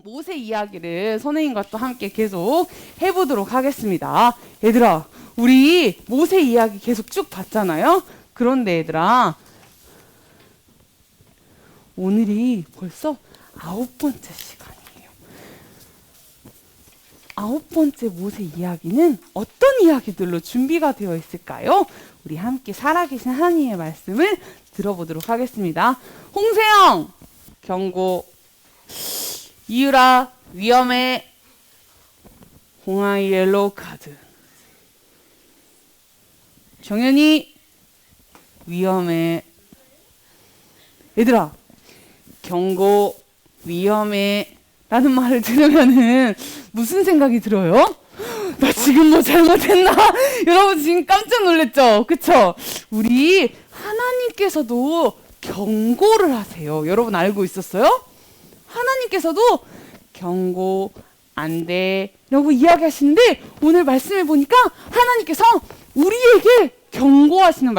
모세 이야기를 선생님과 또 함께 계속 해보도록 하겠습니다. 얘들아, 우리 모세 이야기 계속 쭉 봤잖아요. 그런데 얘들아, 오늘이 벌써 9번째 시간이에요. 9번째 모세 이야기는 어떤 이야기들로 준비가 되어 있을까요? 우리 함께 살아계신 하나님의 말씀을 들어보도록 하겠습니다. 홍세영, 경고. 이유라, 위험해. 홍아이 옐로우 카드. 정연이, 위험해. 얘들아, 경고, 위험해 라는 말을 들으면은 무슨 생각이 들어요? 나 지금 뭐 잘못했나? 여러분 지금 깜짝 놀랐죠? 그쵸? 우리 하나님께서도 경고를 하세요. 여러분 알고 있었어요? 하나님께서도 경고 안 돼 라고 이야기하시는데, 오늘 말씀해 보니까 하나님께서 우리에게 경고하시는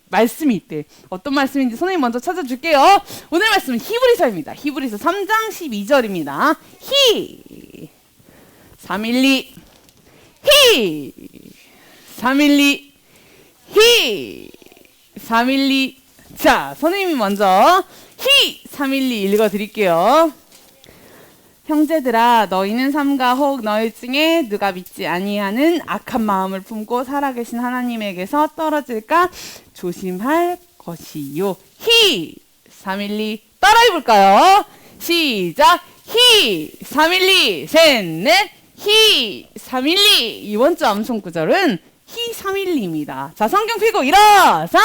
말씀이 있대. 어떤 말씀인지 선생님 먼저 찾아줄게요. 오늘 말씀은 히브리서입니다. 히브리서 3장 12절입니다. 312 히 312 히 312. 자, 선생님이 먼저 히 312 읽어드릴게요. 형제들아, 너희는 삼가 혹 너희 중에 누가 믿지 아니하는 악한 마음을 품고 살아계신 하나님에게서 떨어질까 조심할 것이요. 히 312 따라해볼까요? 시작. 히 312 셋넷 히 312. 이번 주 암송 구절은 히 312입니다. 자, 성경 펴고 일어서.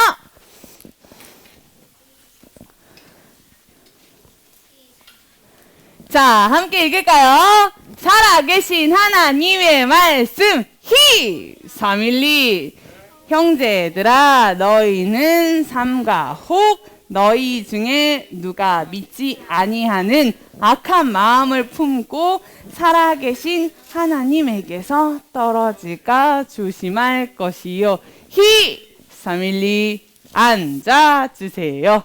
자, 함께 읽을까요? 살아계신 하나님의 말씀 히 312. 형제들아, 너희는 삼가 혹 너희 중에 누가 믿지 아니하는 악한 마음을 품고 살아계신 하나님에게서 떨어질까 조심할 것이요. 히 312. 앉아주세요.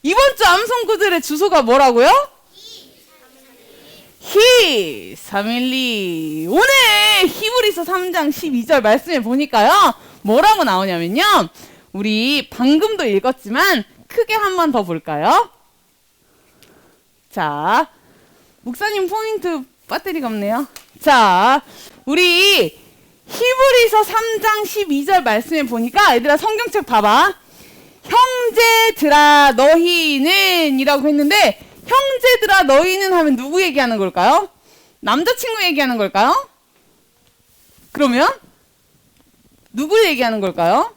이번 주 암송 구절의 주소가 뭐라고요? 히 312. 오늘 히브리서 3장 12절 말씀에 보니까요, 뭐라고 나오냐면요, 우리 방금도 읽었지만 크게 한 번 더 볼까요? 자, 목사님 포인트 배터리가 없네요. 자, 우리 히브리서 3장 12절 말씀에 보니까, 얘들아 성경책 봐봐. 형제들아 너희는 이라고 했는데, 형제들아 너희는 하면 누구 얘기하는 걸까요? 남자친구 얘기하는 걸까요? 그러면 누구 얘기하는 걸까요?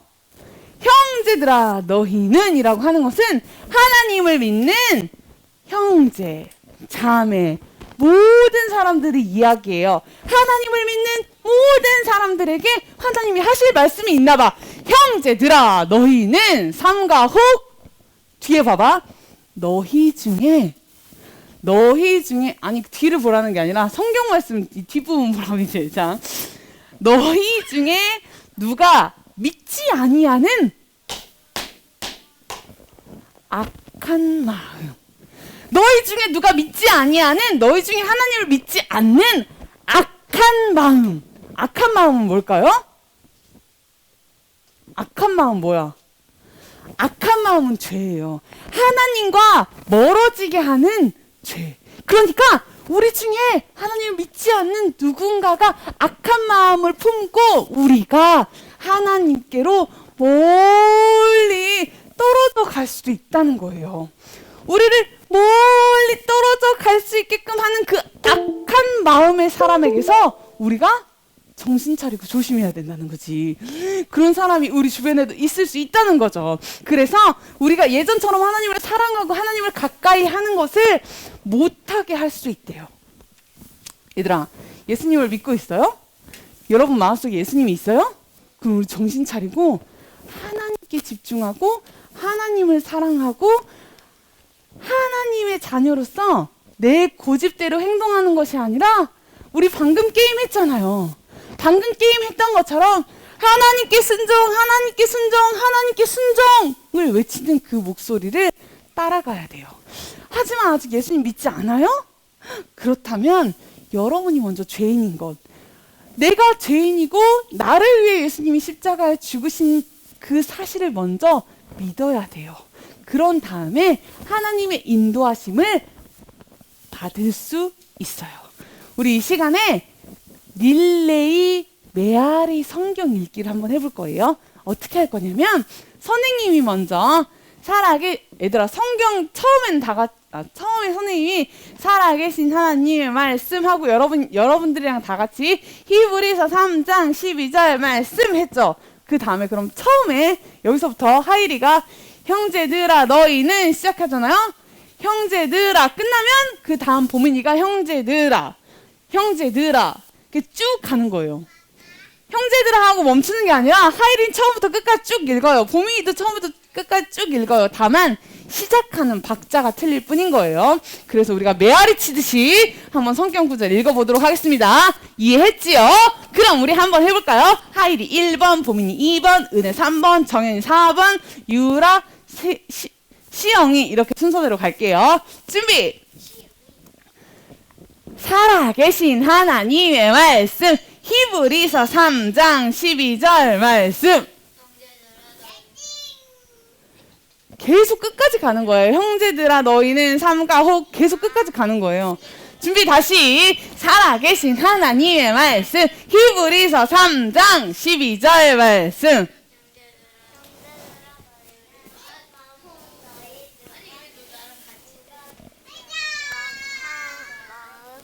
형제들아 너희는 이라고 하는 것은 하나님을 믿는 형제, 자매, 모든 사람들의 이야기예요. 하나님을 믿는 모든 사람들에게 하나님이 하실 말씀이 있나 봐. 형제들아 너희는 삼가 혹, 뒤에 봐봐. 너희 중에 아니 뒤를 보라는 게 아니라 성경 말씀 이 뒷부분 보라고. 이제 자, 너희 중에 누가 믿지 아니하는 악한 마음. 너희 중에 누가 믿지 아니하는, 너희 중에 하나님을 믿지 않는 악한 마음. 악한 마음은 뭘까요? 악한 마음 뭐야? 악한 마음은 죄예요. 하나님과 멀어지게 하는 죄. 그러니까 우리 중에 하나님을 믿지 않는 누군가가 악한 마음을 품고 우리가 하나님께로 멀리 떨어져 갈 수도 있다는 거예요. 우리를 멀리 떨어져 갈 수 있게끔 하는 그 악한 마음의 사람에게서 우리가 정신 차리고 조심해야 된다는 거지. 그런 사람이 우리 주변에도 있을 수 있다는 거죠. 그래서 우리가 예전처럼 하나님을 사랑하고 하나님을 가까이 하는 것을 못하게 할 수 있대요. 얘들아, 예수님을 믿고 있어요? 여러분 마음속에 예수님이 있어요? 그럼 우리 정신 차리고 하나님께 집중하고 하나님을 사랑하고 하나님의 자녀로서 내 고집대로 행동하는 것이 아니라, 우리 방금 게임 했잖아요. 방금 게임 했던 것처럼 하나님께 순종, 하나님께 순종, 하나님께 순종을 외치는 그 목소리를 따라가야 돼요. 하지만 아직 예수님 믿지 않아요? 그렇다면 여러분이 먼저 죄인인 것, 내가 죄인이고 나를 위해 예수님이 십자가에 죽으신 그 사실을 먼저 믿어야 돼요. 그런 다음에 하나님의 인도하심을 받을 수 있어요. 우리 이 시간에 릴레이 메아리 성경 읽기를 한번 해볼 거예요. 어떻게 할 거냐면 선생님이 먼저 얘들아 성경 처음에 선생님이 살아계신 하나님의 말씀하고 여러분들이랑 다 같이 히브리서 3장 12절 말씀 했죠. 그 다음에 그럼 처음에 여기서부터 하이리가 형제들아 너희는 시작하잖아요. 형제들아 끝나면 그 다음 보민이가 형제들아 이렇게 쭉 가는 거예요. 형제들아 하고 멈추는 게 아니라 하이린 처음부터 끝까지 쭉 읽어요. 보민이도 처음부터 끝까지 쭉 읽어요. 다만 시작하는 박자가 틀릴 뿐인 거예요. 그래서 우리가 메아리 치듯이 한번 성경 구절 읽어보도록 하겠습니다. 이해했지요? 그럼 우리 한번 해볼까요? 하이리 1번, 보민이 2번, 은혜 3번, 정현이 4번, 유라, 시영이 이렇게 순서대로 갈게요. 준비! 살아계신 하나님의 말씀 히브리서 3장 12절 말씀 계속 끝까지 가는 거예요. 형제들아 너희는 삼가 혹 계속 끝까지 가는 거예요. 준비 다시 살아계신 하나님의 말씀 히브리서 3장 12절 말씀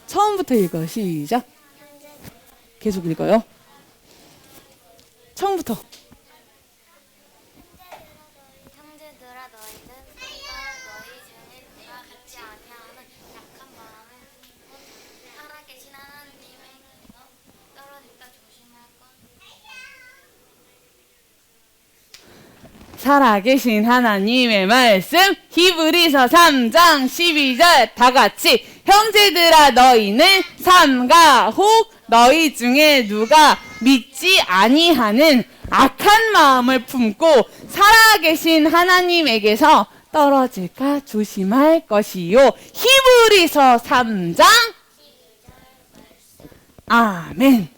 처음부터 읽어요. 시작. 계속 읽어요. 처음부터. 형제들아 너희는 너희 중에 누가 같지 아니하는 약한 마음을 품고 살아계신 하나님에게서 떨어질까 조심할 것. 살아계신 하나님의 말씀 히브리서 3장 12절 다 같이 형제들아 너희는 삼가 혹 너희 중에 누가 믿지 아니하는 악한 마음을 품고 살아계신 하나님에게서 떨어질까 조심할 것이요. 히브리서 3장 아멘.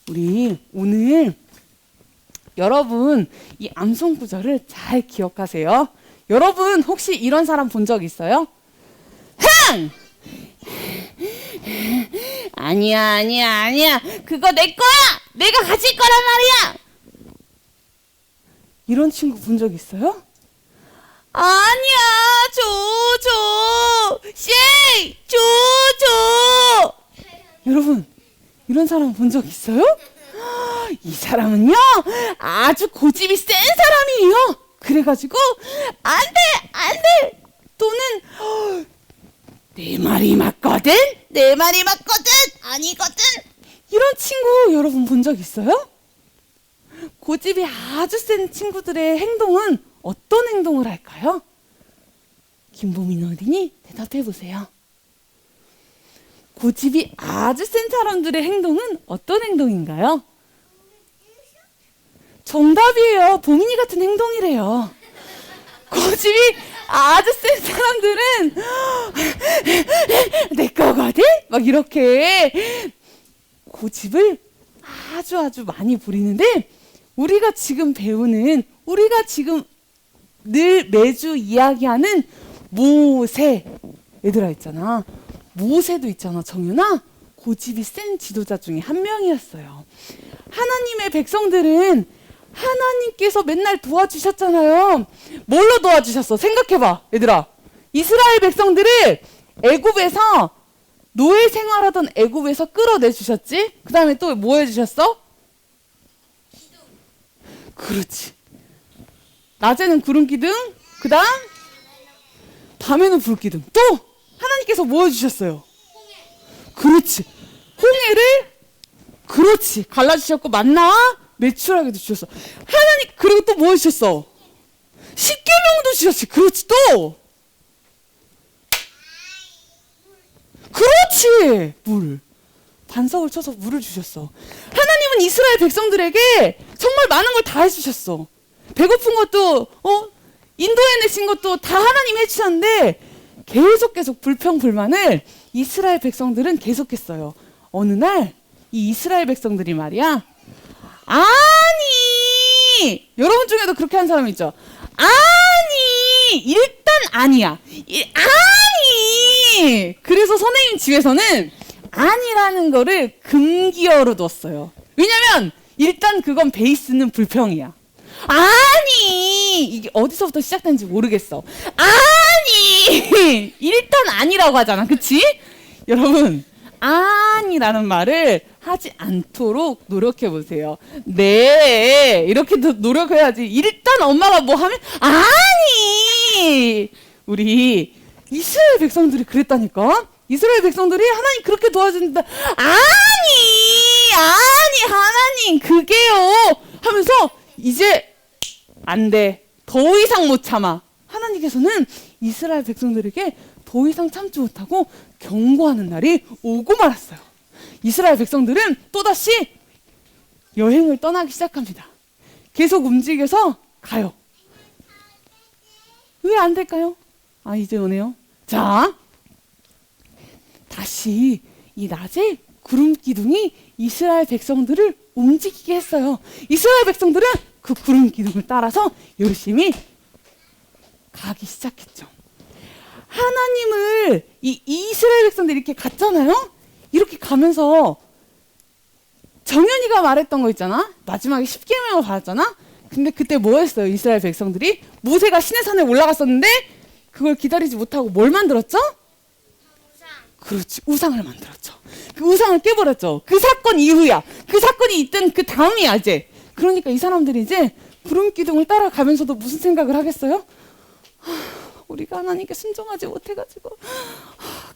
우리 오늘 여러분 이 암송 구절을 잘 기억하세요. 여러분 혹시 이런 사람 본 적 있어요? 흥! 아니야 그거 내 거야. 내가 가질 거란 말이야. 이런 친구 본 적 있어요? 아니야 줘 쉐이 줘 여러분 이런 사람 본 적 있어요? 이 사람은요 아주 고집이 센 사람이에요. 그래가지고 안돼 또는 내 말이 맞거든 아니거든 이런 친구 여러분 본 적 있어요? 고집이 아주 센 친구들의 행동은 어떤 행동을 할까요? 김보민 어린이 대답해 보세요. 고집이 아주 센 사람들의 행동은 어떤 행동인가요? 정답이에요. 보민이 같은 행동이래요. 고집이 아주 센 사람들은 내 거거든? 막 이렇게 고집을 아주 많이 부리는데 우리가 지금 늘 매주 이야기하는 모세 얘들아 있잖아. 모세도 있잖아. 정윤아 고집이 센 지도자 중에 한 명이었어요. 하나님의 백성들은 하나님께서 맨날 도와주셨잖아요. 뭘로 도와주셨어? 생각해봐 얘들아. 이스라엘 백성들을 애굽에서 노예 생활하던 애굽에서 끌어내 주셨지. 그 다음에 또 뭐 해주셨어? 그렇지. 낮에는 구름 기둥, 그 다음 밤에는 불 기둥. 또 하나님께서 뭐 해주셨어요? 그렇지. 홍해를 그렇지 갈라주셨고 만나와 매출하게도 주셨어. 하나님 그리고 또 뭐 해주셨어? 십계명도 주셨지. 그렇지. 또 그렇지. 물 반석을 쳐서 물을 주셨어. 하나님은 이스라엘 백성들에게 정말 많은 걸 다 해주셨어. 배고픈 것도 인도해내신 것도 다 하나님 해주셨는데 계속 불평불만을 이스라엘 백성들은 계속했어요. 어느 날 이 이스라엘 백성들이 말이야, 아니, 여러분 중에도 그렇게 하는 사람 있죠? 아니, 일단 아니야. 아니. 그래서 선생님 집에서는 아니라는 거를 금기어로 뒀어요. 왜냐면 일단 그건 베이스는 불평이야. 아니, 이게 어디서부터 시작된지 모르겠어. 아니, 일단 아니라고 하잖아, 그치? 여러분, 아니라는 말을 하지 않도록 노력해 보세요. 네, 이렇게 노력해야지. 일단 엄마가 뭐 하면 아니, 우리 이스라엘 백성들이 그랬다니까. 이스라엘 백성들이 하나님 그렇게 도와준다. 아니, 하나님 그게요. 하면서 이제 안 돼. 더 이상 못 참아. 하나님께서는 이스라엘 백성들에게 더 이상 참지 못하고 경고하는 날이 오고 말았어요. 이스라엘 백성들은 또다시 여행을 떠나기 시작합니다. 계속 움직여서 가요. 왜 안 될까요? 아, 이제 오네요. 자, 다시 이 낮에 구름 기둥이 이스라엘 백성들을 움직이게 했어요. 이스라엘 백성들은 그 구름 기둥을 따라서 열심히 가기 시작했죠. 하나님을 이 이스라엘 백성들이 이렇게 갔잖아요. 이렇게 가면서 정연이가 말했던 거 있잖아. 마지막에 10계명을 받았잖아. 근데 그때 뭐 했어요? 이스라엘 백성들이 모세가 시내산에 올라갔었는데 그걸 기다리지 못하고 뭘 만들었죠? 그렇지, 우상을 만들었죠. 그 우상을 깨버렸죠. 그 사건 이후야. 그 사건이 있던 그 다음이야 이제. 그러니까 이 사람들이 이제 구름 기둥을 따라가면서도 무슨 생각을 하겠어요? 우리가 하나님께 순종하지 못해가지고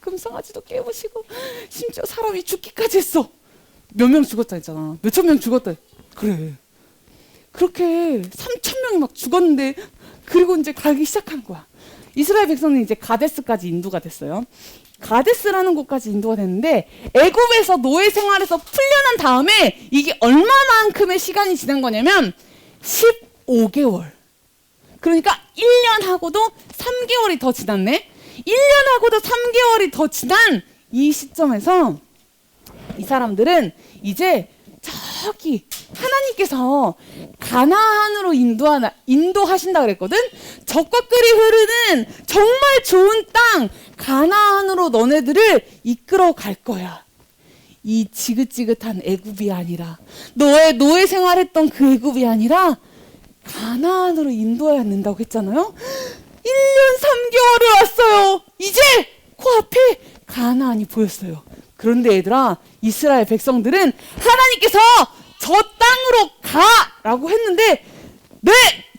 금송아지도 깨부시고 심지어 사람이 죽기까지 했어. 몇 명 죽었다 했잖아. 몇천 명 죽었다. 그래. 그렇게 3천 명이 막 죽었는데 그리고 이제 가기 시작한 거야. 이스라엘 백성은 이제 가데스까지 인도가 됐어요. 가데스라는 곳까지 인도가 됐는데 애굽에서 노예 생활에서 풀려난 다음에 이게 얼마만큼의 시간이 지난 거냐면 15개월. 그러니까 1년하고도 3개월이 더 지났네. 1년하고도 3개월이 더 지난 이 시점에서 이 사람들은 이제 저기 하나님께서 가나안으로 인도하신다 그랬거든. 적과 꿀이 흐르는 정말 좋은 땅 가나안으로 너네들을 이끌어 갈 거야. 이 지긋지긋한 애굽이 아니라 너의 노예 생활했던 그 애굽이 아니라 가나안으로 인도해야 된다고 했잖아요. 1년 3개월을 왔어요. 이제 코앞에 가나안이 보였어요. 그런데 얘들아, 이스라엘 백성들은 하나님께서 저 땅으로 가라고 했는데 네,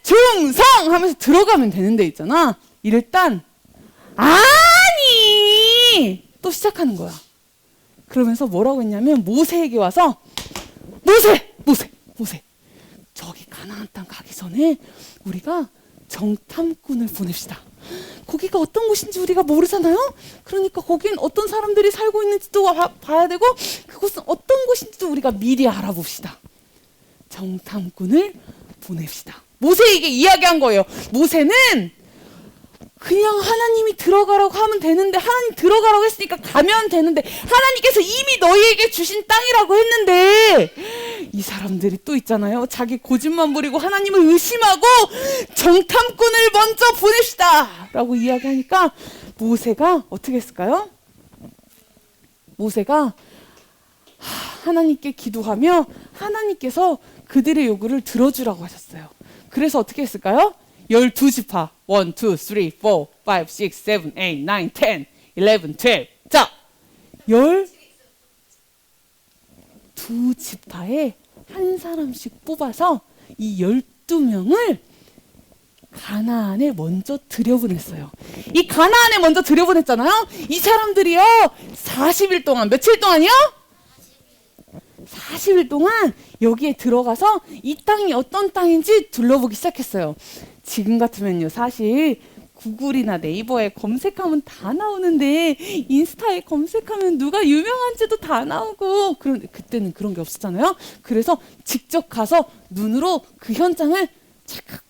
충성 하면서 들어가면 되는데 있잖아. 이랬단 아니 또 시작하는 거야. 그러면서 뭐라고 했냐면 모세에게 와서 모세 저기 가나안 땅 가기 전에 우리가 정탐꾼을 보냅시다. 거기가 어떤 곳인지 우리가 모르잖아요. 그러니까 거긴 어떤 사람들이 살고 있는지도 봐야 되고 그곳은 어떤 곳인지도 우리가 미리 알아봅시다. 정탐꾼을 보냅시다. 모세에게 이야기한 거예요. 모세는 그냥 하나님이 들어가라고 하면 되는데 하나님 들어가라고 했으니까 가면 되는데 하나님께서 이미 너희에게 주신 땅이라고 했는데 이 사람들이 또 있잖아요. 자기 고집만 부리고 하나님을 의심하고 정탐꾼을 먼저 보냅시다 라고 이야기하니까 모세가 어떻게 했을까요? 모세가 하나님께 기도하며 하나님께서 그들의 요구를 들어주라고 하셨어요. 그래서 어떻게 했을까요? 12지파 1, 2, 3, 4, 5, 6, 7, 8, 9, 10, 11, 12 자, 12지파에 한 사람씩 뽑아서 이 12명을 가나안에 먼저 들여보냈어요. 이 가나안에 먼저 들여보냈잖아요. 이 사람들이요 40일 동안 며칠 동안이요? 40일 동안 여기에 들어가서 이 땅이 어떤 땅인지 둘러보기 시작했어요. 지금 같으면요 사실 구글이나 네이버에 검색하면 다 나오는데 인스타에 검색하면 누가 유명한지도 다 나오고 그런데 그때는 그런 게 없었잖아요. 그래서 직접 가서 눈으로 그 현장을 찰칵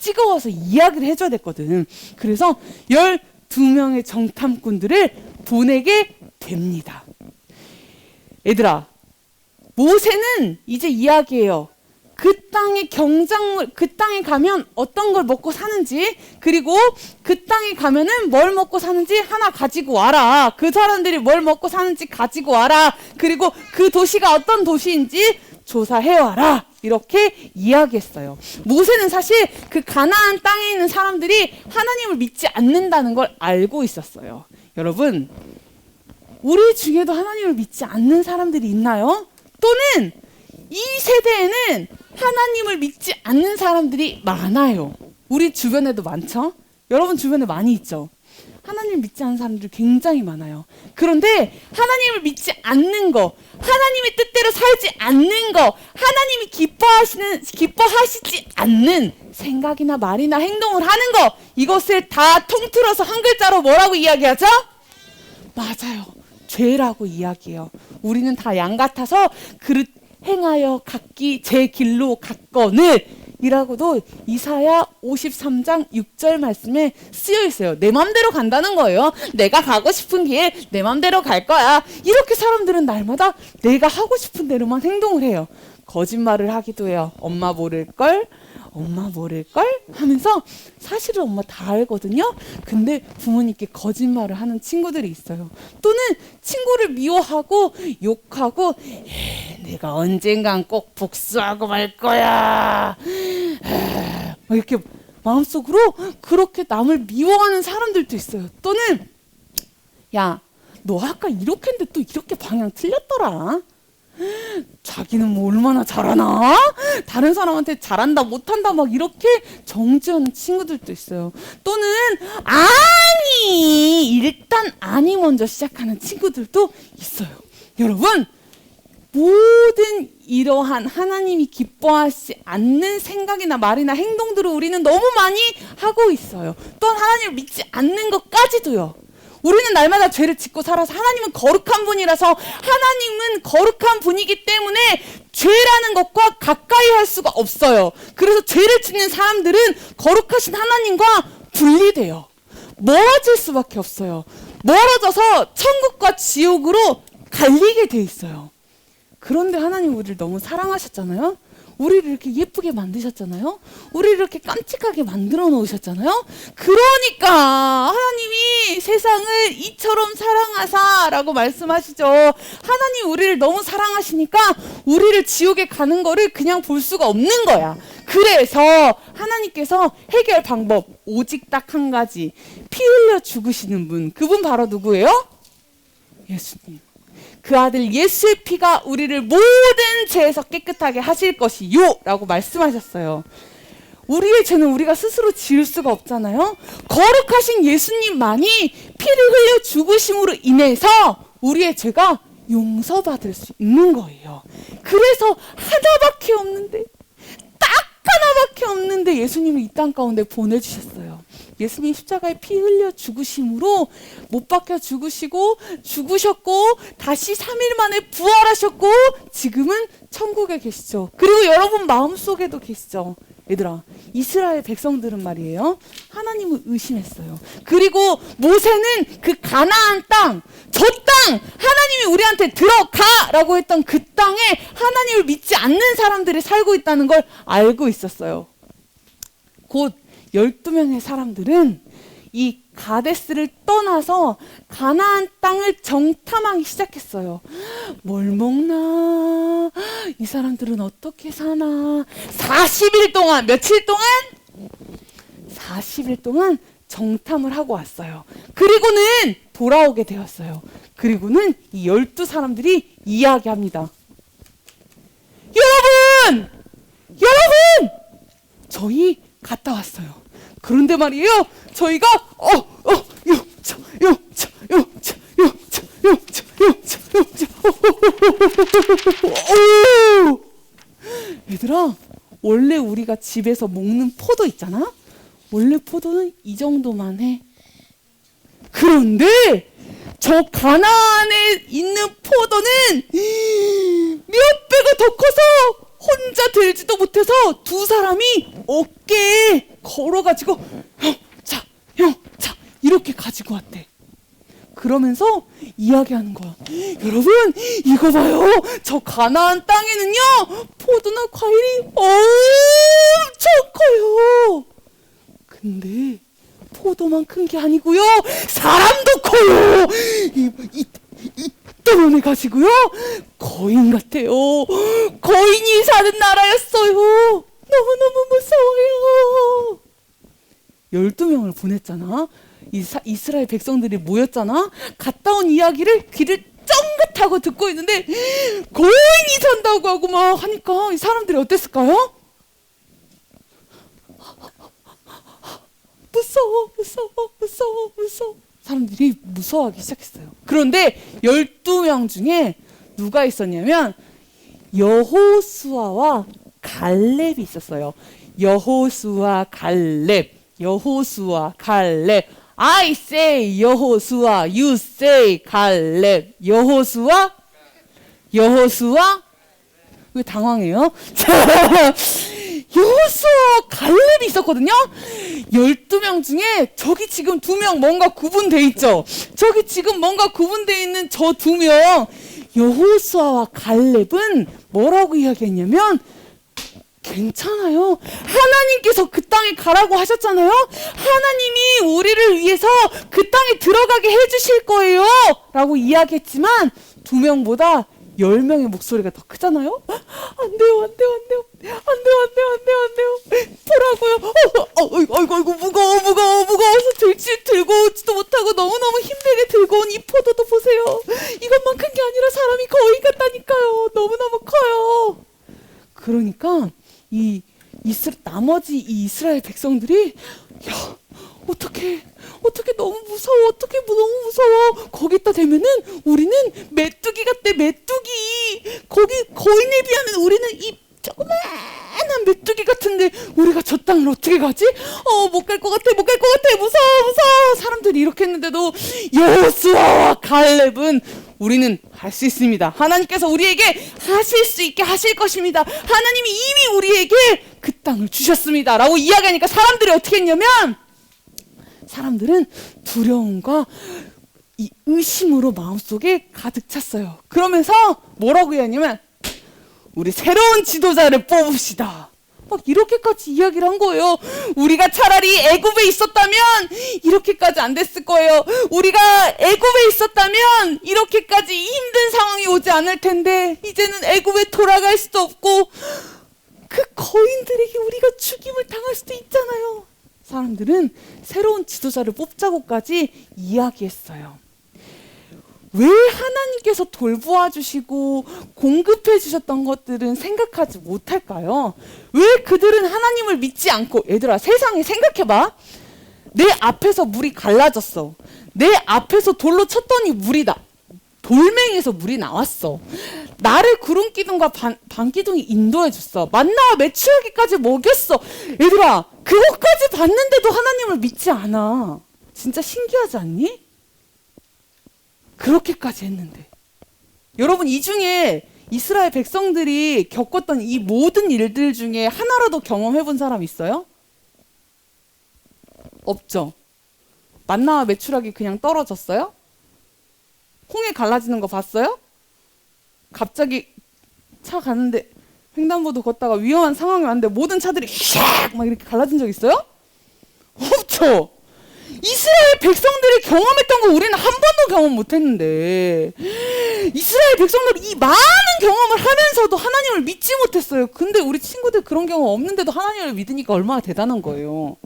찍어와서 이야기를 해줘야 됐거든. 그래서 12명의 정탐꾼들을 보내게 됩니다. 얘들아, 모세는 이제 이야기해요. 그 땅의 경작물, 그 땅에 가면 어떤 걸 먹고 사는지, 그리고 그 땅에 가면은 뭘 먹고 사는지 하나 가지고 와라. 그 사람들이 뭘 먹고 사는지 가지고 와라. 그리고 그 도시가 어떤 도시인지 조사해와라. 이렇게 이야기했어요. 모세는 사실 그 가나안 땅에 있는 사람들이 하나님을 믿지 않는다는 걸 알고 있었어요. 여러분, 우리 중에도 하나님을 믿지 않는 사람들이 있나요? 또는 이 세대에는 하나님을 믿지 않는 사람들이 많아요. 우리 주변에도 많죠? 여러분 주변에 많이 있죠? 하나님을 믿지 않는 사람들이 굉장히 많아요. 그런데 하나님을 믿지 않는 거, 하나님의 뜻대로 살지 않는 거, 하나님이 기뻐하시지 않는 생각이나 말이나 행동을 하는 거, 이것을 다 통틀어서 한 글자로 뭐라고 이야기하죠? 맞아요. 죄라고 이야기해요. 우리는 다 양 같아서 그릇 행하여 각기 제 길로 갔거늘 이라고도 이사야 53장 6절 말씀에 쓰여 있어요. 내 맘대로 간다는 거예요. 내가 가고 싶은 길 내 맘대로 갈 거야. 이렇게 사람들은 날마다 내가 하고 싶은 대로만 행동을 해요. 거짓말을 하기도 해요. 엄마 모를걸? 엄마 모를걸? 하면서 사실은 엄마 다 알거든요. 근데 부모님께 거짓말을 하는 친구들이 있어요. 또는 친구를 미워하고 욕하고 내가 언젠간 꼭 복수하고 말 거야. 막 이렇게 마음속으로 그렇게 남을 미워하는 사람들도 있어요. 또는 야, 너 아까 이렇게 했는데 또 이렇게 방향 틀렸더라. 자기는 뭐 얼마나 잘하나? 다른 사람한테 잘한다 못한다 막 이렇게 정죄하는 친구들도 있어요. 또는 아니 일단 아니 먼저 시작하는 친구들도 있어요. 여러분, 모든 이러한 하나님이 기뻐하지 않는 생각이나 말이나 행동들을 우리는 너무 많이 하고 있어요. 또한 하나님을 믿지 않는 것까지도요. 우리는 날마다 죄를 짓고 살아서 하나님은 거룩한 분이라서 하나님은 거룩한 분이기 때문에 죄라는 것과 가까이 할 수가 없어요. 그래서 죄를 짓는 사람들은 거룩하신 하나님과 분리돼요. 멀어질 수밖에 없어요. 멀어져서 천국과 지옥으로 갈리게 돼 있어요. 그런데 하나님 우리를 너무 사랑하셨잖아요. 우리를 이렇게 예쁘게 만드셨잖아요. 우리를 이렇게 깜찍하게 만들어 놓으셨잖아요. 그러니까 하나님이 세상을 이처럼 사랑하사 라고 말씀하시죠. 하나님 우리를 너무 사랑하시니까 우리를 지옥에 가는 거를 그냥 볼 수가 없는 거야. 그래서 하나님께서 해결 방법 오직 딱 한 가지, 피 흘려 죽으시는 분, 그분 바로 누구예요? 예수님. 그 아들 예수의 피가 우리를 모든 죄에서 깨끗하게 하실 것이요 라고 말씀하셨어요. 우리의 죄는 우리가 스스로 지을 수가 없잖아요. 거룩하신 예수님만이 피를 흘려 죽으심으로 인해서 우리의 죄가 용서받을 수 있는 거예요. 그래서 하나밖에 없는데, 딱 하나밖에 없는데 예수님을 이 땅 가운데 보내주셨어요. 예수님 십자가에 피 흘려 죽으심으로 못 박혀 죽으셨고 다시 3일 만에 부활하셨고 지금은 천국에 계시죠. 그리고 여러분 마음속에도 계시죠. 얘들아, 이스라엘 백성들은 말이에요, 하나님을 의심했어요. 그리고 모세는 그 가나안 땅, 저 땅, 하나님이 우리한테 들어가라고 했던 그 땅에 하나님을 믿지 않는 사람들이 살고 있다는 걸 알고 있었어요. 곧 12명의 사람들은 이 가데스를 떠나서 가나안 땅을 정탐하기 시작했어요. 뭘 먹나? 이 사람들은 어떻게 사나? 40일 동안, 며칠 동안? 40일 동안 정탐을 하고 왔어요. 그리고는 돌아오게 되었어요. 그리고는 이 12사람들이 이야기합니다. 여러분! 저희 갔다 왔어요. 그런데 말이에요, 저희가 얘들아, 원래 우리가 집에서 먹는 포도 있잖아? 원래 포도는 이 정도만 해. 그런데 저 가나안에 있는 포도는 몇 배가 더 커서 혼자 들지도 못해서 두 사람이 어깨에 걸어가지고 형, 자 이렇게 가지고 왔대. 그러면서 이야기하는 거야. 여러분 이거 봐요. 저 가나안 땅에는요 포도나 과일이 엄청 커요. 근데 포도만 큰 게 아니고요 사람도 커요. 이따만해 가지고요 거인 같아요. 거인이 사는 나라였어요. 너무너무 무서워요. 12명을 보냈잖아. 이스라엘 백성들이 모였잖아. 갔다 온 이야기를 귀를 쫑긋하고 듣고 있는데 거인이 산다고 하고 막 하니까 이 사람들이 어땠을까요? 무서워. 사람들이 무서워하기 시작했어요. 그런데 12명 중에 누가 있었냐면 여호수아와 갈렙이 있었어요. 여호수아 갈렙. I say 여호수아, you say 갈렙. 여호수아? 왜 당황해요? 여호수아 갈렙이 있었거든요. 12명 중에 저기 지금 2명 뭔가 구분돼 있죠. 저기 지금 뭔가 구분돼 있는 저 2명 여호수아와 갈렙은 뭐라고 이야기했냐면 괜찮아요. 하나님께서 그 땅에 가라고 하셨잖아요. 하나님이 우리를 위해서 그 땅에 들어가게 해주실 거예요 라고 이야기했지만 2명보다 10명의 목소리가 더 크잖아요. 안 돼요. 보라고요. 아이고 무거워서 들고 오지도 못하고 너무너무 힘들게 들고 온 이 포도도 보세요. 이것만 큰 게 아니라 사람이 거인 같다니까요. 너무너무 커요. 그러니까 나머지 이 이스라엘 백성들이 야 어떻게 너무 무서워. 거기다 대면은 우리는 메뚜기 같대. 거기 거인에 비하면 우리는 이 조그만한 메뚜기 같은데 우리가 저 땅을 어떻게 가지? 못 갈 것 같아. 무서워. 사람들이 이렇게 했는데도 여호수아와 갈렙은 우리는 할 수 있습니다. 하나님께서 우리에게 하실 수 있게 하실 것입니다. 하나님이 이미 우리에게 그 땅을 주셨습니다. 라고 이야기하니까 사람들이 어떻게 했냐면 사람들은 두려움과 이 의심으로 마음속에 가득 찼어요. 그러면서 뭐라고 이야기하냐면 우리 새로운 지도자를 뽑읍시다. 막 이렇게까지 이야기를 한 거예요. 우리가 차라리 애굽에 있었다면 이렇게까지 안 됐을 거예요. 우리가 애굽에 있었다면 이렇게까지 힘든 상황이 오지 않을 텐데 이제는 애굽에 돌아갈 수도 없고 그 거인들에게 우리가 죽임을 당할 수도 있잖아요. 사람들은 새로운 지도자를 뽑자고까지 이야기했어요. 왜 하나님께서 돌보아 주시고 공급해 주셨던 것들은 생각하지 못할까요? 왜 그들은 하나님을 믿지 않고 얘들아 세상에 생각해봐. 내 앞에서 물이 갈라졌어. 내 앞에서 돌로 쳤더니 돌멩이에서 물이 나왔어. 나를 구름 기둥과 반 기둥이 인도해 줬어. 만나와 메추라기까지 먹였어. 얘들아 그것까지 봤는데도 하나님을 믿지 않아. 진짜 신기하지 않니? 그렇게까지 했는데 여러분 이 중에 이스라엘 백성들이 겪었던 이 모든 일들 중에 하나라도 경험해 본 사람 있어요? 없죠. 만나와 메추라기 그냥 떨어졌어요? 홍해 갈라지는 거 봤어요? 갑자기 차 가는데 횡단보도 걷다가 위험한 상황이 왔는데 모든 차들이 샥 막 이렇게 갈라진 적 있어요? 없죠. 이스라엘 백성들이 경험했던 거 우리는 한 번도 경험 못했는데 이스라엘 백성들이 이 많은 경험을 하면서도 하나님을 믿지 못했어요. 근데 우리 친구들 그런 경험 없는데도 하나님을 믿으니까 얼마나 대단한 거예요.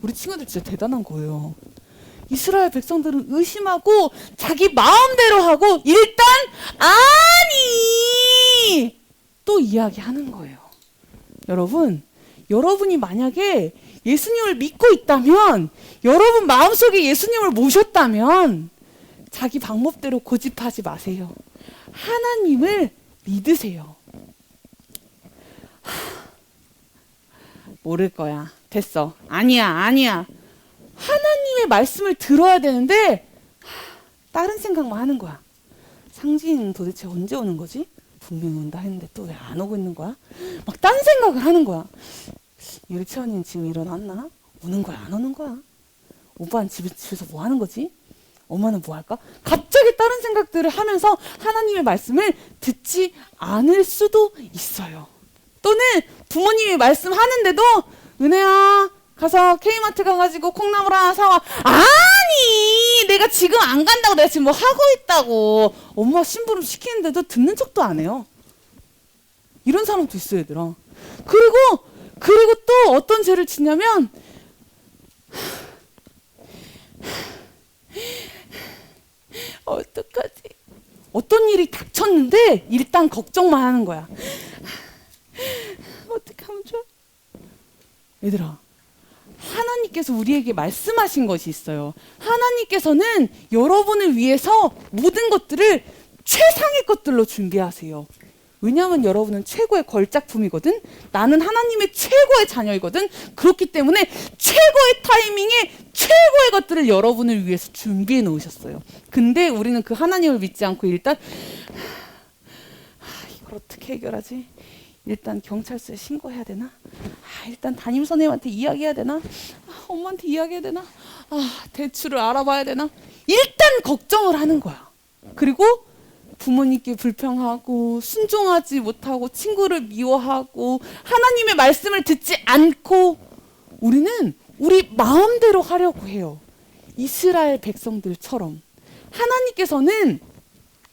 우리 친구들 진짜 대단한 거예요. 이스라엘 백성들은 의심하고 자기 마음대로 하고 일단 아니 또 이야기하는 거예요. 여러분이 만약에 예수님을 믿고 있다면, 여러분 마음속에 예수님을 모셨다면 자기 방법대로 고집하지 마세요. 하나님을 믿으세요. 모를 거야. 됐어. 아니야. 하나님의 말씀을 들어야 되는데 다른 생각만 하는 거야. 상진이는 도대체 언제 오는 거지? 분명히 온다 했는데 또 왜 안 오고 있는 거야? 막 딴 생각을 하는 거야. 유치원이 지금 일어났나? 오는 거야, 안 오는 거야? 오빠는 집에서 뭐 하는 거지? 엄마는 뭐 할까? 갑자기 다른 생각들을 하면서 하나님의 말씀을 듣지 않을 수도 있어요. 또는 부모님이 말씀하는데도 은혜야 가서 K마트 가가지고 콩나물 하나 사와. 아니 내가 지금 안 간다고, 내가 지금 뭐 하고 있다고 엄마 심부름 시키는데도 듣는 척도 안 해요. 이런 사람도 있어요, 얘들아. 그리고 또 어떤 죄를 짓냐면 어떡하지? 어떤 일이 닥쳤는데 일단 걱정만 하는 거야. 어떻게 하면 좋아? 얘들아, 하나님께서 우리에게 말씀하신 것이 있어요. 하나님께서는 여러분을 위해서 모든 것들을 최상의 것들로 준비하세요. 왜냐하면 여러분은 최고의 걸작품이거든. 나는 하나님의 최고의 자녀이거든. 그렇기 때문에 최고의 타이밍에 최고의 것들을 여러분을 위해서 준비해 놓으셨어요. 근데 우리는 그 하나님을 믿지 않고 일단 이걸 어떻게 해결하지? 일단 경찰서에 신고해야 되나? 일단 담임 선생님한테 이야기해야 되나? 엄마한테 이야기해야 되나? 대출을 알아봐야 되나? 일단 걱정을 하는 거야. 그리고 부모님께 불평하고 순종하지 못하고 친구를 미워하고 하나님의 말씀을 듣지 않고 우리는 우리 마음대로 하려고 해요. 이스라엘 백성들처럼. 하나님께서는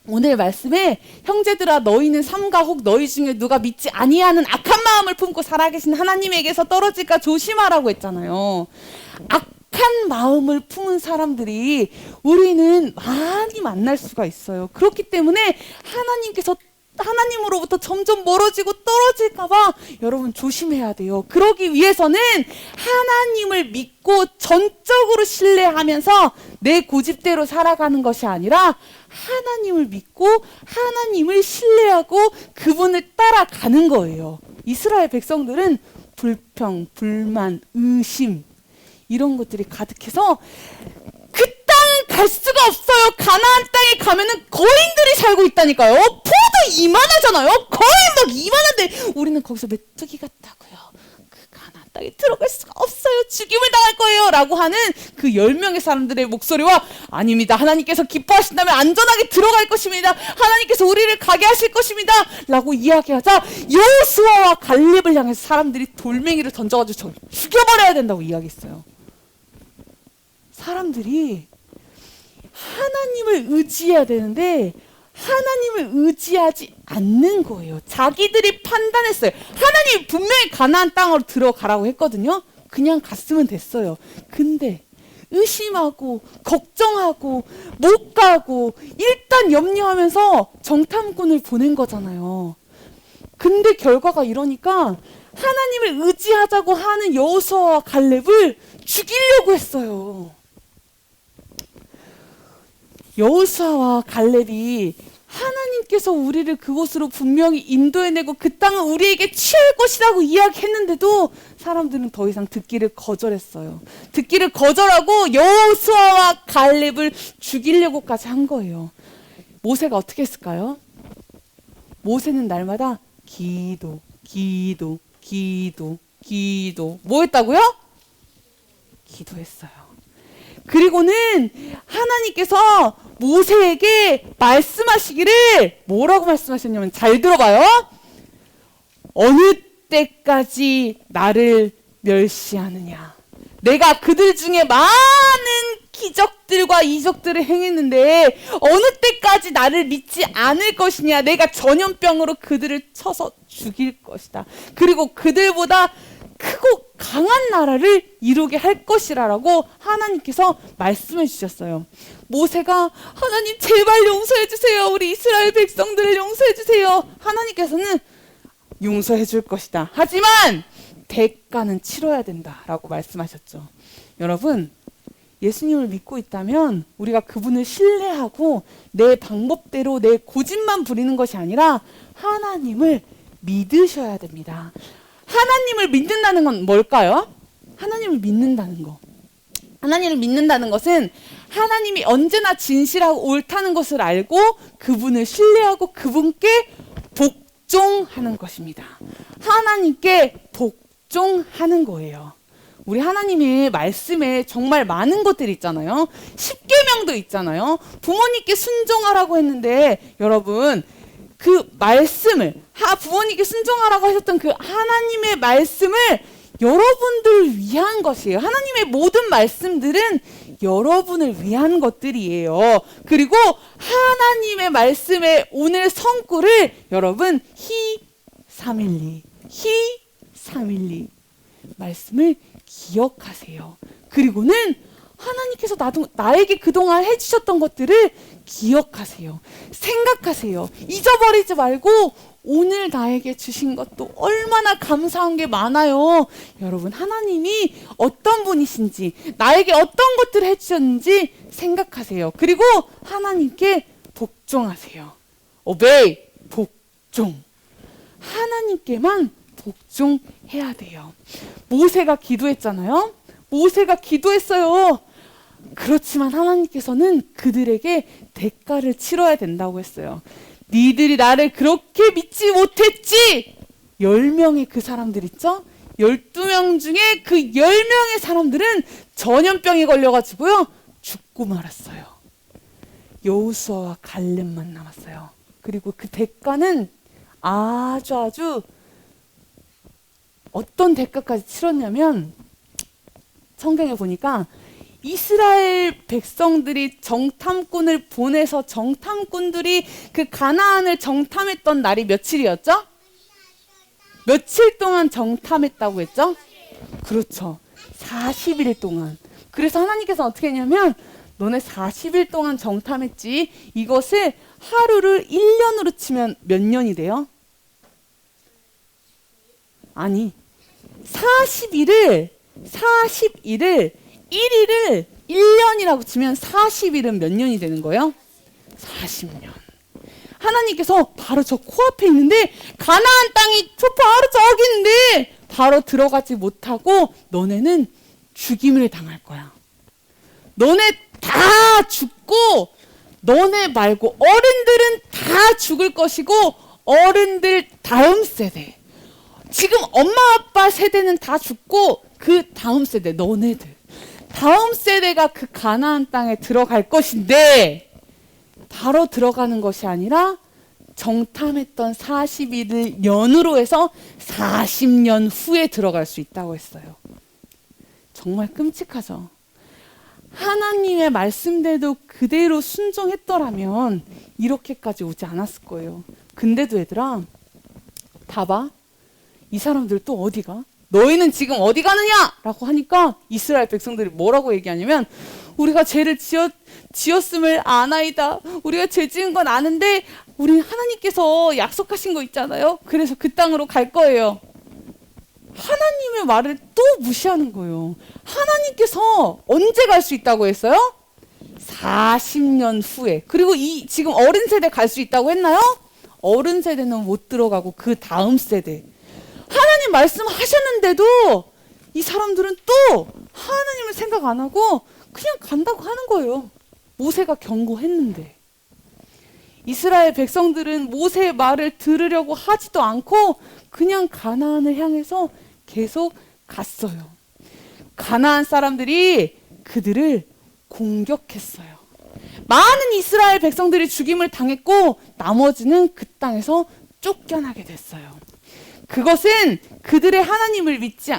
오늘 말씀에 형제들아 너희는 삼가 혹 너희 중에 누가 믿지 아니하는 악한 마음을 품고 살아계신 하나님에게서 떨어질까 조심하라고 했잖아요. 악한 마음을 품은 사람들이 우리는 많이 만날 수가 있어요. 그렇기 때문에 하나님으로부터 점점 멀어지고 떨어질까봐 여러분 조심해야 돼요. 그러기 위해서는 하나님을 믿고 전적으로 신뢰하면서 내 고집대로 살아가는 것이 아니라 하나님을 믿고 하나님을 신뢰하고 그분을 따라가는 거예요. 이스라엘 백성들은 불평, 불만, 의심 이런 것들이 가득해서 그 땅은 갈 수가 없어요. 가나안 땅에 가면은 거인들이 살고 있다니까요. 포도 이만하잖아요. 거의 막 이만한데 우리는 거기서 메뚜기 같다고요. 그 가나안 땅에 들어갈 수가 없어요. 죽임을 당할 거예요. 라고 하는 그 10명의 사람들의 목소리와 아닙니다. 하나님께서 기뻐하신다면 안전하게 들어갈 것입니다. 하나님께서 우리를 가게 하실 것입니다. 라고 이야기하자 여호수아와 갈렙을 향해서 사람들이 돌멩이를 던져가지고 죽여버려야 된다고 이야기했어요. 사람들이 하나님을 의지해야 되는데 하나님을 의지하지 않는 거예요. 자기들이 판단했어요. 하나님이 분명히 가나안 땅으로 들어가라고 했거든요. 그냥 갔으면 됐어요. 근데 의심하고 걱정하고 못 가고 일단 염려하면서 정탐꾼을 보낸 거잖아요. 근데 결과가 이러니까 하나님을 의지하자고 하는 여호수아와 갈렙을 죽이려고 했어요. 여호수아와 갈렙이 하나님께서 우리를 그곳으로 분명히 인도해내고 그 땅은 우리에게 취할 것이라고 이야기했는데도 사람들은 더 이상 듣기를 거절했어요. 듣기를 거절하고 여호수아와 갈렙을 죽이려고까지 한 거예요. 모세가 어떻게 했을까요? 모세는 날마다 기도. 뭐 했다고요? 기도했어요. 그리고는 하나님께서 모세에게 말씀하시기를 뭐라고 말씀하셨냐면 잘 들어봐요. 어느 때까지 나를 멸시하느냐. 내가 그들 중에 많은 기적들과 이적들을 행했는데 어느 때까지 나를 믿지 않을 것이냐. 내가 전염병으로 그들을 쳐서 죽일 것이다. 그리고 그들보다 크고 강한 나라를 이루게 할 것이라고 하나님께서 말씀해 주셨어요. 모세가 하나님 제발 용서해 주세요. 우리 이스라엘 백성들을 용서해 주세요. 하나님께서는 용서해 줄 것이다. 하지만 대가는 치러야 된다라고 말씀하셨죠. 여러분, 예수님을 믿고 있다면 우리가 그분을 신뢰하고 내 방법대로 내 고집만 부리는 것이 아니라 하나님을 믿으셔야 됩니다. 하나님을 믿는다는 건 뭘까요? 하나님을 믿는다는 거. 하나님을 믿는다는 것은 하나님이 언제나 진실하고 옳다는 것을 알고 그분을 신뢰하고 그분께 복종하는 것입니다. 하나님께 복종하는 거예요. 우리 하나님의 말씀에 정말 많은 것들이 있잖아요. 십계명도 있잖아요. 부모님께 순종하라고 했는데 여러분 그 말씀을 부모님께 순종하라고 하셨던 그 하나님의 말씀을 여러분들을 위한 것이에요. 하나님의 모든 말씀들은 여러분을 위한 것들이에요. 그리고 하나님의 말씀의 오늘 성구를 여러분 히312 말씀을 기억하세요. 그리고는 하나님께서 나에게 그동안 해주셨던 것들을 기억하세요. 생각하세요. 잊어버리지 말고 오늘 나에게 주신 것도 얼마나 감사한 게 많아요. 여러분 하나님이 어떤 분이신지 나에게 어떤 것들을 해주셨는지 생각하세요. 그리고 하나님께 복종하세요. obey, 복종. 하나님께만 복종해야 돼요. 모세가 기도했잖아요. 모세가 기도했어요. 그렇지만 하나님께서는 그들에게 대가를 치러야 된다고 했어요. 니들이 나를 그렇게 믿지 못했지. 10명의 그 사람들 있죠? 12명 중에 그 10명의 사람들은 전염병에 걸려가지고요 죽고 말았어요. 여호수아와 갈렙만 남았어요. 그리고 그 대가는 아주 어떤 대가까지 치렀냐면 성경에 보니까 이스라엘 백성들이 정탐꾼을 보내서 정탐꾼들이 그 가나안을 정탐했던 날이 며칠이었죠? 며칠 동안 정탐했다고 했죠? 그렇죠. 40일 동안. 그래서 하나님께서 어떻게 했냐면 너네 40일 동안 정탐했지. 이것을 하루를 1년으로 치면 몇 년이 돼요? 아니 40일을 1일을 1년이라고 치면 40일은 몇 년이 되는 거예요? 40년. 하나님께서 바로 저 코앞에 있는데 가나안 땅이 저 바로 저기 있는데 바로 들어가지 못하고 너네는 죽임을 당할 거야. 너네 다 죽고 너네 말고 어른들은 다 죽을 것이고 어른들 다음 세대 지금 엄마 아빠 세대는 다 죽고 그 다음 세대 너네들 다음 세대가 그 가나안 땅에 들어갈 것인데 바로 들어가는 것이 아니라 정탐했던 40일을 연으로 해서 40년 후에 들어갈 수 있다고 했어요. 정말 끔찍하죠. 하나님의 말씀대로 그대로 순종했더라면 이렇게까지 오지 않았을 거예요. 근데도 얘들아 봐봐. 이 사람들 또 어디 가? 너희는 지금 어디 가느냐? 라고 하니까 이스라엘 백성들이 뭐라고 얘기하냐면 우리가 죄를 지었음을 아나이다. 우리가 죄 지은 건 아는데 우리 하나님께서 약속하신 거 있잖아요. 그래서 그 땅으로 갈 거예요. 하나님의 말을 또 무시하는 거예요. 하나님께서 언제 갈 수 있다고 했어요? 40년 후에. 그리고 지금 어른 세대 갈 수 있다고 했나요? 어른 세대는 못 들어가고 그 다음 세대. 하나님 말씀하셨는데도 이 사람들은 또 하나님을 생각 안 하고 그냥 간다고 하는 거예요. 모세가 경고했는데. 이스라엘 백성들은 모세의 말을 들으려고 하지도 않고 그냥 가나안을 향해서 계속 갔어요. 가나안 사람들이 그들을 공격했어요. 많은 이스라엘 백성들이 죽임을 당했고 나머지는 그 땅에서 쫓겨나게 됐어요. 그것은 그들이 하나님을 믿지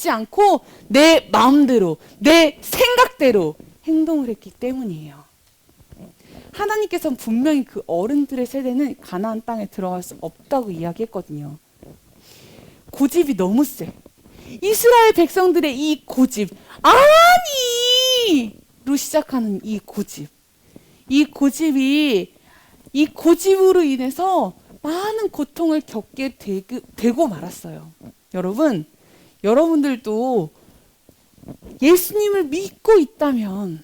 않고 내 마음대로, 내 생각대로 행동을 했기 때문이에요. 하나님께서는 분명히 그 어른들의 세대는 가나안 땅에 들어갈 수 없다고 이야기했거든요. 고집이 너무 세. 이스라엘 백성들의 이 고집, 아니로 시작하는 이 고집. 이 고집으로 인해서 많은 고통을 겪게 되고 말았어요. 여러분들도 예수님을 믿고 있다면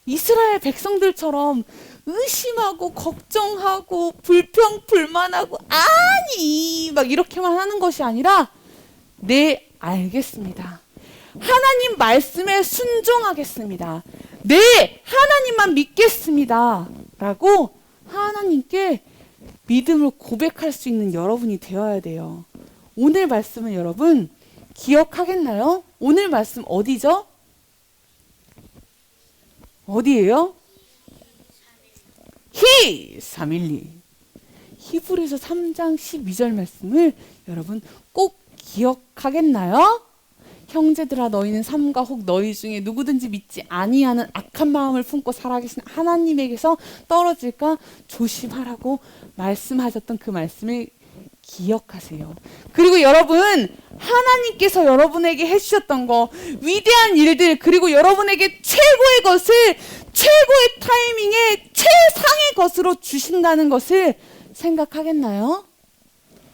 이스라엘 백성들처럼 의심하고 걱정하고 불평불만하고 막 이렇게만 하는 것이 아니라 네, 알겠습니다. 하나님 말씀에 순종하겠습니다. 네, 하나님만 믿겠습니다. 라고 하나님께 믿음을 고백할 수 있는 여러분이 되어야 돼요. 오늘 말씀은 여러분 기억하겠나요? 오늘 말씀 어디죠? 어디예요? 히312 히브리서 3장 12절 말씀을 여러분 꼭 기억하겠나요? 형제들아 너희는 삼가 혹 너희 중에 누구든지 믿지 아니하는 악한 마음을 품고 살아계신 하나님에게서 떨어질까 조심하라고 말씀하셨던 그 말씀을 기억하세요. 그리고 여러분 하나님께서 여러분에게 해주셨던 거 위대한 일들 그리고 여러분에게 최고의 것을 최고의 타이밍에 최상의 것으로 주신다는 것을 생각하겠나요?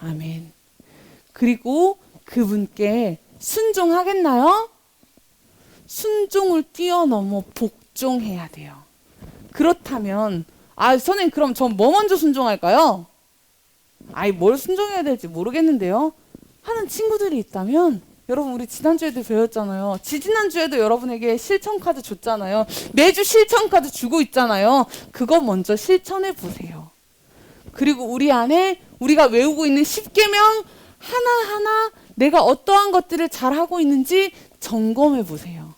아멘. 그리고 그분께 순종하겠나요? 순종을 뛰어넘어 복종해야 돼요. 그렇다면 선생님 그럼 전 뭐 먼저 순종할까요? 뭘 순종해야 될지 모르겠는데요. 하는 친구들이 있다면 여러분 우리 지난주에도 배웠잖아요. 지지난주에도 여러분에게 실천카드 줬잖아요. 매주 실천카드 주고 있잖아요. 그거 먼저 실천해 보세요. 그리고 우리 안에 우리가 외우고 있는 10계명 하나하나 내가 어떠한 것들을 잘하고 있는지 점검해 보세요.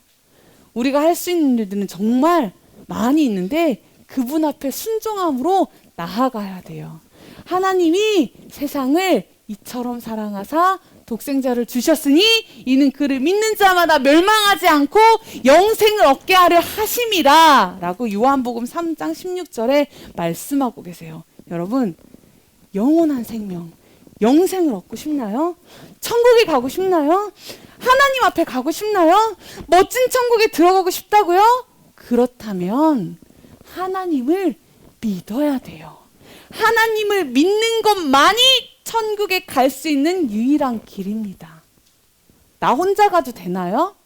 우리가 할 수 있는 일들은 정말 많이 있는데 그분 앞에 순종함으로 나아가야 돼요. 하나님이 세상을 이처럼 사랑하사 독생자를 주셨으니 이는 그를 믿는 자마다 멸망하지 않고 영생을 얻게 하려 하심이라 라고 요한복음 3장 16절에 말씀하고 계세요. 여러분 영원한 생명 영생을 얻고 싶나요? 천국에 가고 싶나요? 하나님 앞에 가고 싶나요? 멋진 천국에 들어가고 싶다고요? 그렇다면 하나님을 믿어야 돼요. 하나님을 믿는 것만이 천국에 갈 수 있는 유일한 길입니다. 나 혼자 가도 되나요?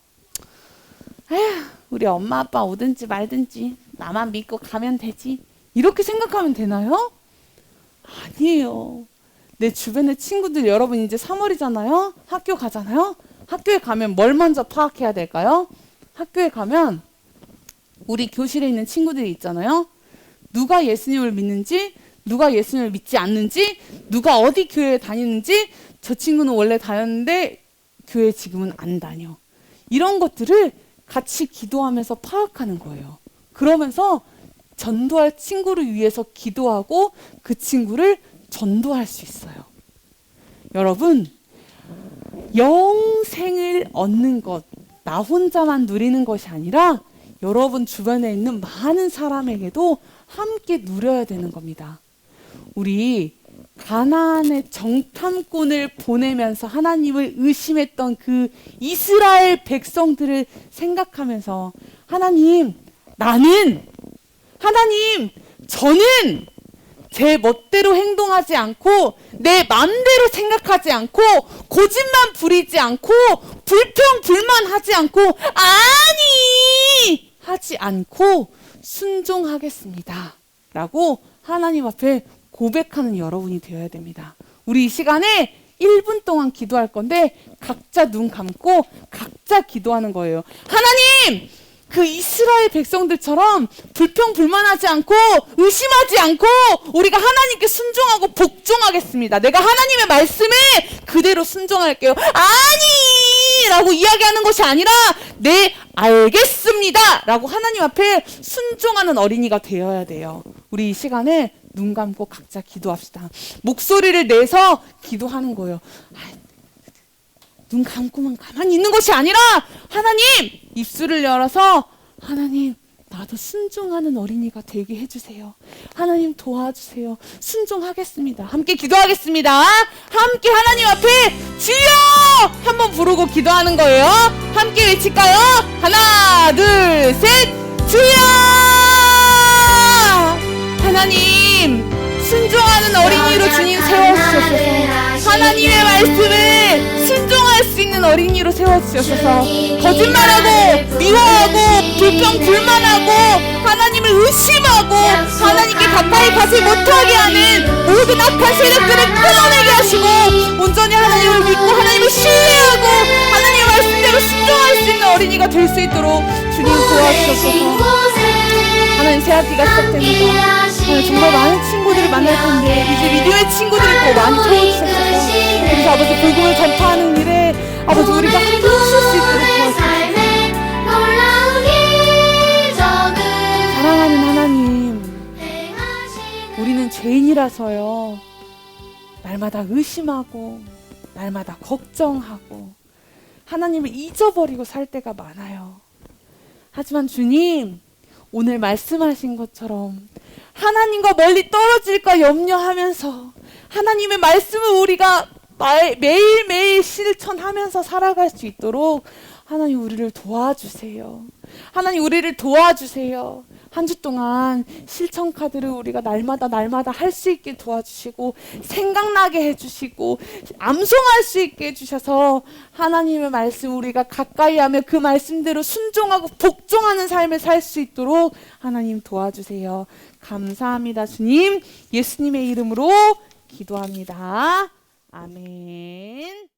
에휴, 우리 엄마 아빠 오든지 말든지 나만 믿고 가면 되지. 이렇게 생각하면 되나요? 아니에요. 내 주변의 친구들 여러분 이제 3월이잖아요. 학교 가잖아요. 학교에 가면 뭘 먼저 파악해야 될까요? 학교에 가면 우리 교실에 있는 친구들이 있잖아요. 누가 예수님을 믿는지 누가 예수님을 믿지 않는지 누가 어디 교회에 다니는지 저 친구는 원래 다녔는데 교회 지금은 안 다녀. 이런 것들을 같이 기도하면서 파악하는 거예요. 그러면서 전도할 친구를 위해서 기도하고 그 친구를 전도할 수 있어요. 여러분 영생을 얻는 것 나 혼자만 누리는 것이 아니라 여러분 주변에 있는 많은 사람에게도 함께 누려야 되는 겁니다. 우리 가나안의 정탐꾼을 보내면서 하나님을 의심했던 그 이스라엘 백성들을 생각하면서 하나님 저는 제 멋대로 행동하지 않고 내 마음대로 생각하지 않고 고집만 부리지 않고 불평불만하지 않고 아니 하지 않고 순종하겠습니다 라고 하나님 앞에 고백하는 여러분이 되어야 됩니다. 우리 이 시간에 1분 동안 기도할 건데 각자 눈 감고 각자 기도하는 거예요. 하나님! 그 이스라엘 백성들처럼 불평불만하지 않고 의심하지 않고 우리가 하나님께 순종하고 복종하겠습니다. 내가 하나님의 말씀에 그대로 순종할게요. 아니! 라고 이야기하는 것이 아니라 네 알겠습니다 라고 하나님 앞에 순종하는 어린이가 되어야 돼요. 우리 이 시간에 눈 감고 각자 기도합시다. 목소리를 내서 기도하는 거예요. 눈 감고만 가만히 있는 것이 아니라 하나님 입술을 열어서 하나님 나도 순종하는 어린이가 되게 해주세요. 하나님 도와주세요. 순종하겠습니다. 함께 기도하겠습니다. 함께 하나님 앞에 주여 한번 부르고 기도하는 거예요. 함께 외칠까요? 하나 둘 셋 주여. 하나님 순종하는 어린이로 주님 세워주셔서 하나님의 말씀을 순종할 수 있는 어린이로 세워주셔서 거짓말하고 미워하고 불평불만하고 하나님을 의심하고 하나님께 가까이 가지 못하게 하는 모든 악한 세력들을 끊어내게 하시고 온전히 하나님을 믿고 하나님을 신뢰하고 하나님의 말씀대로 순종할 수 있는 어린이가 될 수 있도록 주님 도와주셔서 하나님 새 학기가 시작됩니다. 정말 많은 친구들을 만날 텐데 이제 미디어의 친구들이 더 많이 찾아오기 시작해서 그래서 아버지 복음을 전파하는 일에 아버지 우리가 함께 힘쓸 수 있도록 도와주세요. 사랑하는 하나님, 우리는 죄인이라서요 날마다 의심하고 날마다 걱정하고 하나님을 잊어버리고 살 때가 많아요. 하지만 주님, 오늘 말씀하신 것처럼 하나님과 멀리 떨어질까 염려하면서 하나님의 말씀을 우리가 매일매일 실천하면서 살아갈 수 있도록 하나님 우리를 도와주세요. 하나님 우리를 도와주세요. 한 주 동안 실천 카드를 우리가 날마다 할 수 있게 도와주시고 생각나게 해주시고 암송할 수 있게 해주셔서 하나님의 말씀 우리가 가까이 하며 그 말씀대로 순종하고 복종하는 삶을 살 수 있도록 하나님 도와주세요. 감사합니다. 주님, 예수님의 이름으로 기도합니다. 아멘.